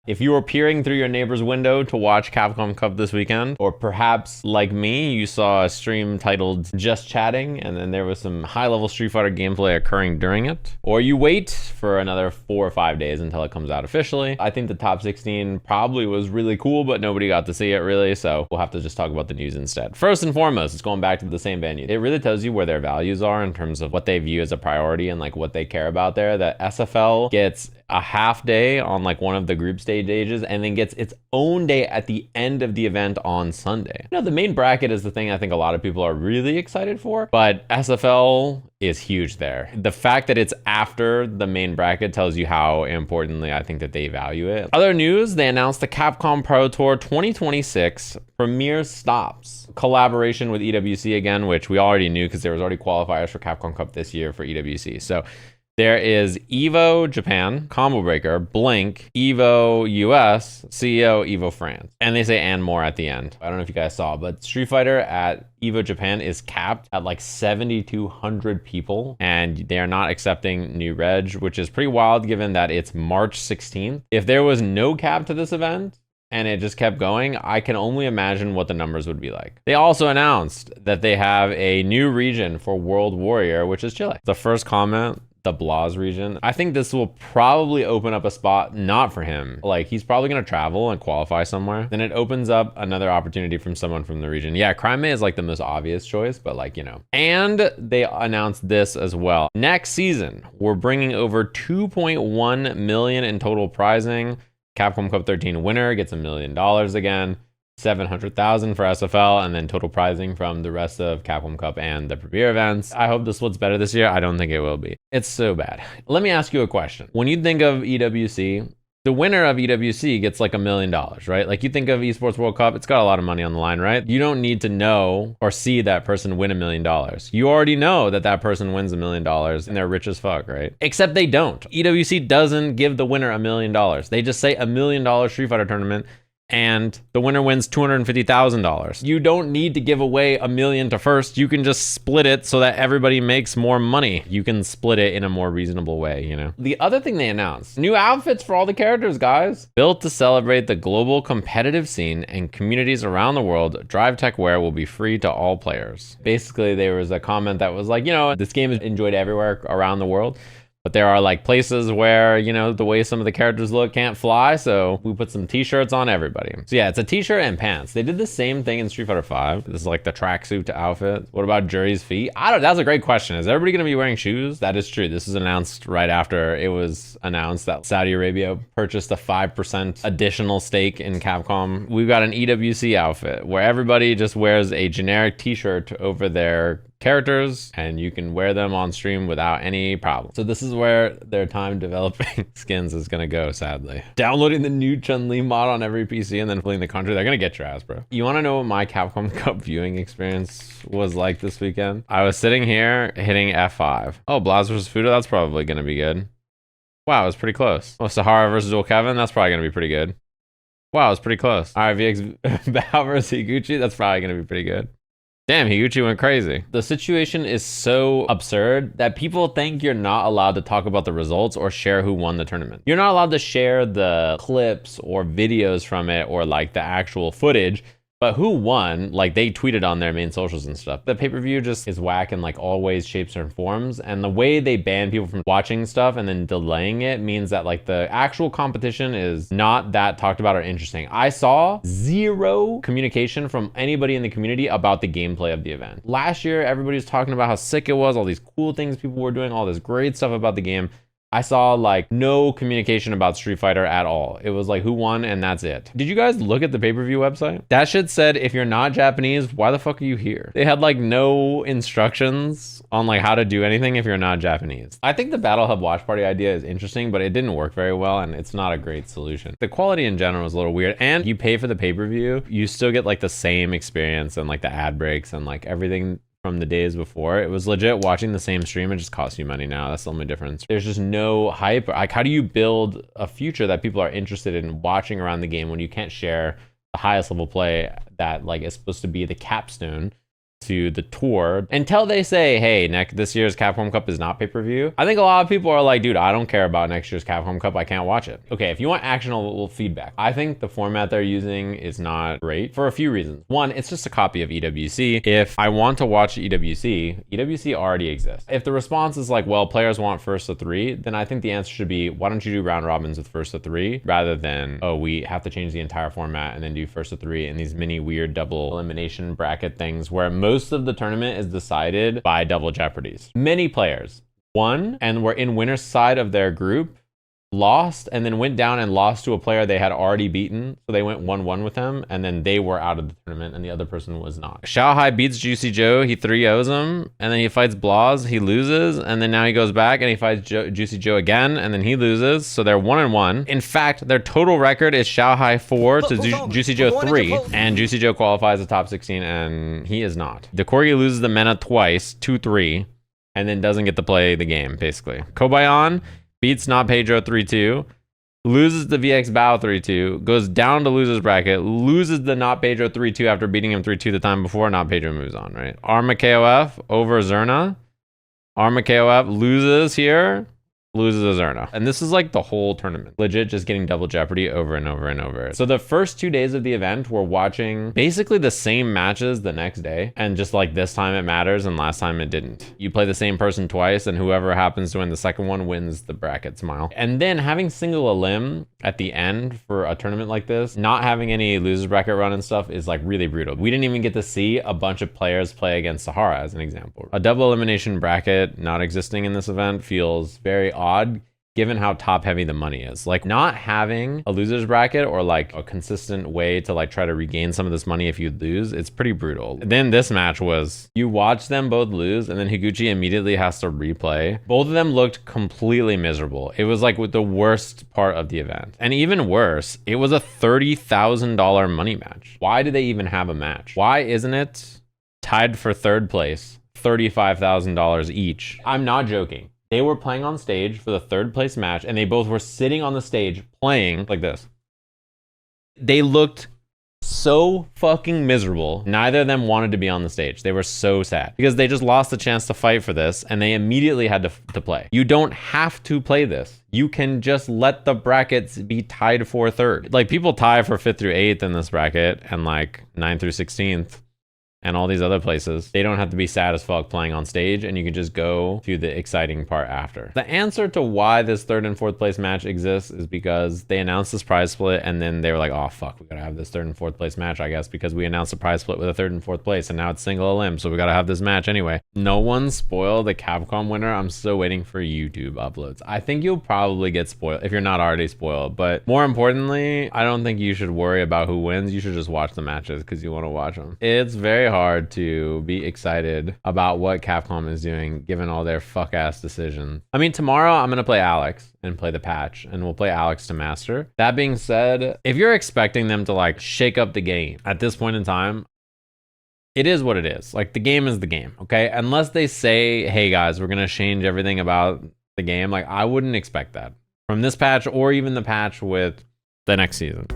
If you were peering through your neighbor's window to watch Capcom Cup this weekend, or perhaps like me, you saw a stream titled Just Chatting, and then there was some high-level Street Fighter gameplay occurring during it, or you wait for another 4 or 5 days until it comes out officially. I think the top 16 probably was really cool, but nobody got to see it really, so we'll have to just talk about the news instead. First and foremost, it's going back to the same venue. It really tells you where their values are in terms of what they view as a priority and like what they care about there. That SFL gets a half day on like one of the group stage stages and then gets its own day at the end of the event on Sunday. You know, the main bracket is the thing I think a lot of people are really excited for, but SFL is huge there. The fact that it's after the main bracket tells you how importantly I think that they value it. Other news, they announced the Capcom Pro Tour 2026 Premier Stops. Collaboration with EWC again, which we already knew because there was already qualifiers for Capcom Cup this year for EWC. So there is Evo Japan, Combo Breaker, Blink, Evo US, CEO, Evo France. And they say and more at the end. I don't know if you guys saw, but Street Fighter at Evo Japan is capped at like 7,200 people, and they are not accepting new reg, which is pretty wild given that it's March 16th. If there was no cap to this event, and it just kept going, I can only imagine what the numbers would be like. They also announced that they have a new region for World Warrior, which is Chile. The first comment, the Blas region. I think this will probably open up a spot not for him. Like, he's probably gonna travel and qualify somewhere. Then it opens up another opportunity from someone from the region. Yeah, Crime is like the most obvious choice, but like, you know. And they announced this as well. Next season, we're bringing over 2.1 million in total prizing. Capcom Cup 13 winner gets $1 million again. 700,000 for SFL, and then total prizing from the rest of Capcom Cup and the Premier events. I hope this split's better this year. I don't think it will be. It's so bad. Let me ask you a question. When you think of EWC, the winner of EWC gets like $1 million, right? Like, you think of Esports World Cup, it's got a lot of money on the line, right? You don't need to know or see that person win $1 million. You already know that that person wins $1 million and they're rich as fuck, right? Except they don't. EWC doesn't give the winner $1 million. They just say $1 million Street Fighter tournament, and the winner wins $250,000. You don't need to give away $1 million to first. You can just split it so that everybody makes more money. You can split it in a more reasonable way, you know? The other thing they announced, new outfits for all the characters, guys. Built to celebrate the global competitive scene and communities around the world, Drive Tech wear will be free to all players. Basically, there was a comment that was like, you know, this game is enjoyed everywhere around the world, but there are like places where, you know, the way some of the characters look can't fly, so we put some t-shirts on everybody. So yeah, it's a t-shirt and pants. They did the same thing in Street Fighter 5. This is like the tracksuit outfit. What about Jury's feet? That's a great question. Is everybody gonna be wearing shoes? That is true. This is announced right after it was announced that Saudi Arabia purchased a 5% additional stake in Capcom. We've got an EWC outfit where everybody just wears a generic t-shirt over their characters, and you can wear them on stream without any problem. So this is where their time developing skins is gonna go, sadly. Downloading the new Chun-Li mod on every PC and then fleeing the country, they're gonna get your ass, bro. You wanna know what my Capcom Cup viewing experience was like this weekend? I was sitting here hitting F5. Oh, Blas versus Fudo, that's probably gonna be good. Wow, it was pretty close. Oh, Sahara versus Dual Kevin, that's probably gonna be pretty good. Wow, it's pretty close. All right, VX Bao versus Higuchi, that's probably gonna be pretty good. Damn, Higuchi went crazy. The situation is so absurd that people think you're not allowed to talk about the results or share who won the tournament. You're not allowed to share the clips or videos from it or like the actual footage, but who won, like they tweeted on their main socials and stuff. The pay-per-view just is whack in like all ways, shapes, and forms. And the way they ban people from watching stuff and then delaying it means that like the actual competition is not that talked about or interesting. I saw zero communication from anybody in the community about the gameplay of the event. Last year, everybody was talking about how sick it was, all these cool things people were doing, all this great stuff about the game. I saw like no communication about Street Fighter at all. It was like who won and that's it. Did you guys look at the pay-per-view website? That shit said, if you're not Japanese, why the fuck are you here? They had like no instructions on like how to do anything if you're not Japanese. I think the Battle Hub watch party idea is interesting, but it didn't work very well and it's not a great solution. The quality in general is a little weird, and you pay for the pay-per-view, you still get like the same experience and like the ad breaks and like everything from the days before. It was legit watching the same stream. It just costs you money now. That's the only difference. There's just no hype. Like, how do you build a future that people are interested in watching around the game when you can't share the highest level play that like is supposed to be the capstone to the tour until they say, hey, this year's Capcom Cup is not pay-per-view. I think a lot of people are like, dude, I don't care about next year's Capcom Cup. I can't watch it. Okay, if you want actionable feedback, I think the format they're using is not great for a few reasons. One, it's just a copy of EWC. If I want to watch EWC already exists. If the response is like, well, players want first to 3, then I think the answer should be, why don't you do round robins with first to 3 rather than, oh, we have to change the entire format and then do first to 3 and these mini weird double elimination bracket things where most of the tournament is decided by double jeopardies. Many players won and were in winner's side of their group, lost, and then went down and lost to a player they had already beaten. So they went 1-1 with him, and then they were out of the tournament and the other person was not. Xiaohai beats Juicy Joe, he 3-0s him, and then he fights Blaz, he loses, and then now he goes back and he fights Juicy Joe again, and then he loses. So they're 1-1. In fact, their total record is Xiaohai 4 to Juicy Joe 3, and Juicy Joe qualifies the top 16, and he is not. The Corgi loses the Mena twice, 2-3, and then doesn't get to play the game, basically. Kobayan beats Not Pedro 3-2, loses the VX Bao 3-2, goes down to losers bracket, loses the Not Pedro 3-2 after beating him 3-2 the time before. Not Pedro moves on, right? Arma KOF over Zerna. Arma KOF loses here, loses a Zerna. And this is like the whole tournament. Legit just getting double jeopardy over and over and over. So the first 2 days of the event, we're watching basically the same matches the next day. And just like this time it matters and last time it didn't. You play the same person twice and whoever happens to win the second one wins the bracket smile. And then having single elim at the end for a tournament like this, not having any losers bracket run and stuff is like really brutal. We didn't even get to see a bunch of players play against Sahara as an example. A double elimination bracket not existing in this event feels very odd given how top heavy the money is. Like not having a losers bracket or like a consistent way to like try to regain some of this money if you lose, it's pretty brutal. Then this match was, you watch them both lose and then Higuchi immediately has to replay. Both of them looked completely miserable. It was like with the worst part of the event. And even worse, it was a $30,000 money match. Why do they even have a match? Why isn't it tied for third place, $35,000 each? I'm not joking. They were playing on stage for the third place match and they both were sitting on the stage playing like this. They looked so fucking miserable. Neither of them wanted to be on the stage. They were so sad because they just lost the chance to fight for this and they immediately had to play. You don't have to play this. You can just let the brackets be tied for third. Like people tie for 5th through 8th in this bracket and like 9th through 16th. And all these other places, they don't have to be sad as fuck playing on stage and you can just go to the exciting part after. The answer to why this 3rd and 4th place match exists is because they announced this prize split and then they were like, oh fuck, we gotta have this 3rd and 4th place match, I guess, because we announced a prize split with a 3rd and 4th place and now it's single elim, so we gotta have this match anyway. No one spoiled the Capcom winner. I'm still waiting for YouTube uploads. I think you'll probably get spoiled if you're not already spoiled, but more importantly, I don't think you should worry about who wins. You should just watch the matches because you want to watch them. It's very hard to be excited about what Capcom is doing given all their fuck ass decisions. I mean, tomorrow I'm gonna play Alex and play the patch and we'll play Alex to master. That being said, if you're expecting them to like shake up the game at this point in time, it is what it is. Like the game is the game, okay? Unless they say, hey guys, we're gonna change everything about the game, like I wouldn't expect that from this patch or even the patch with the next season.